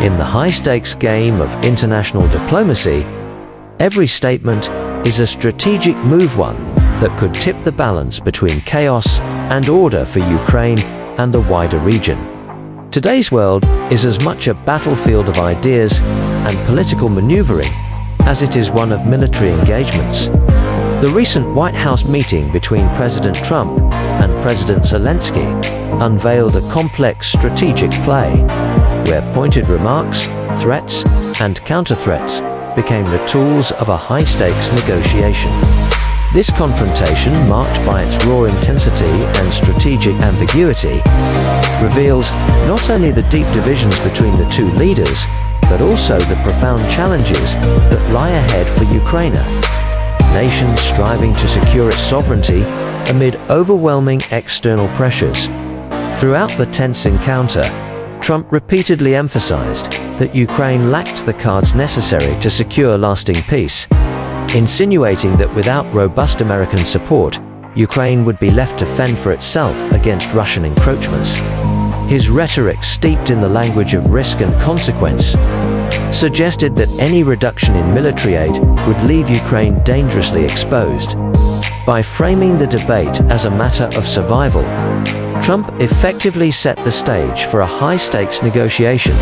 In the high-stakes game of international diplomacy, every statement is a strategic move, one that could tip the balance between chaos and order for Ukraine and the wider region. Today's world is as much a battlefield of ideas and political maneuvering as it is one of military engagements. The recent White House meeting between President Trump and President Zelensky unveiled a complex strategic play, where pointed remarks, threats, and counter-threats became the tools of a high-stakes negotiation. This confrontation, marked by its raw intensity and strategic ambiguity, reveals not only the deep divisions between the two leaders, but also the profound challenges that lie ahead for Ukraine, nations striving to secure its sovereignty amid overwhelming external pressures. Throughout the tense encounter, Trump repeatedly emphasized that Ukraine lacked the cards necessary to secure lasting peace, insinuating that without robust American support, Ukraine would be left to fend for itself against Russian encroachments. His rhetoric, steeped in the language of risk and consequence, suggested that any reduction in military aid would leave Ukraine dangerously exposed. By framing the debate as a matter of survival, Trump effectively set the stage for a high-stakes negotiation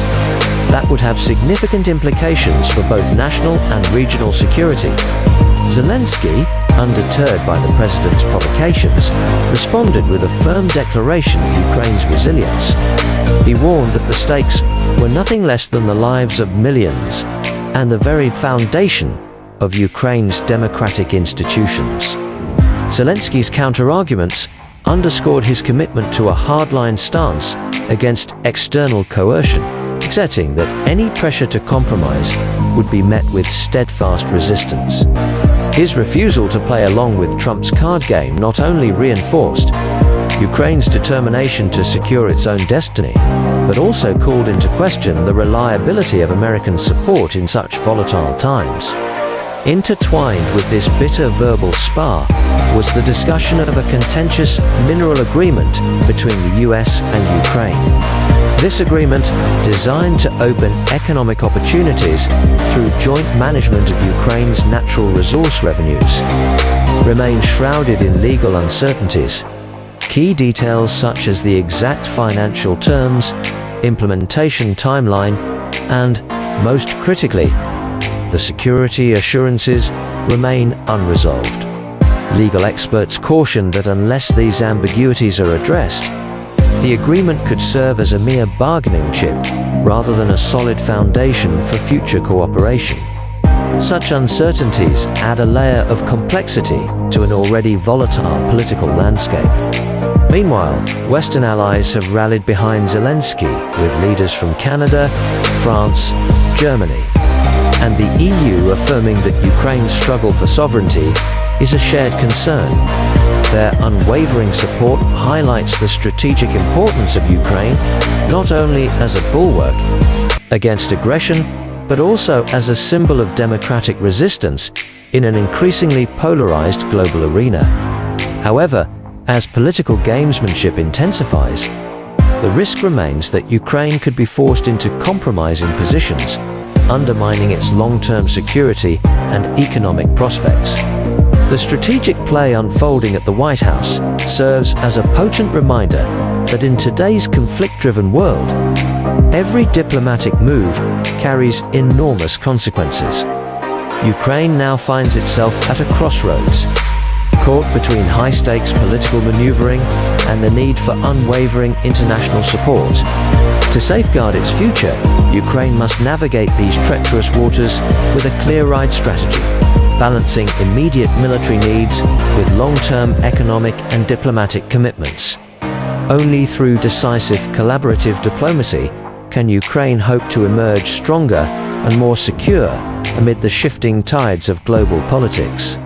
that would have significant implications for both national and regional security. Zelensky, undeterred by the president's provocations, responded with a firm declaration of Ukraine's resilience. He warned that the stakes were nothing less than the lives of millions and the very foundation of Ukraine's democratic institutions. Zelensky's counter-arguments underscored his commitment to a hardline stance against external coercion, accepting that any pressure to compromise would be met with steadfast resistance. His refusal to play along with Trump's card game not only reinforced Ukraine's determination to secure its own destiny, but also called into question the reliability of American support in such volatile times. Intertwined with this bitter verbal spar was the discussion of a contentious mineral agreement between the US and Ukraine. This agreement, designed to open economic opportunities through joint management of Ukraine's natural resource revenues, remains shrouded in legal uncertainties. Key details such as the exact financial terms, implementation timeline, and, most critically, the security assurances remain unresolved. Legal experts caution that unless these ambiguities are addressed, the agreement could serve as a mere bargaining chip rather than a solid foundation for future cooperation. Such uncertainties add a layer of complexity to an already volatile political landscape. Meanwhile, Western allies have rallied behind Zelensky, with leaders from Canada, France, Germany, and the EU affirming that Ukraine's struggle for sovereignty is a shared concern. Their unwavering support highlights the strategic importance of Ukraine, not only as a bulwark against aggression, but also as a symbol of democratic resistance in an increasingly polarized global arena. However, as political gamesmanship intensifies, the risk remains that Ukraine could be forced into compromising positions, undermining its long-term security and economic prospects. The strategic play unfolding at the White House serves as a potent reminder that in today's conflict-driven world, every diplomatic move carries enormous consequences. Ukraine now finds itself at a crossroads, caught between high-stakes political maneuvering and the need for unwavering international support. To safeguard its future, Ukraine must navigate these treacherous waters with a clear-eyed strategy, balancing immediate military needs with long-term economic and diplomatic commitments. Only through decisive collaborative diplomacy can Ukraine hope to emerge stronger and more secure amid the shifting tides of global politics.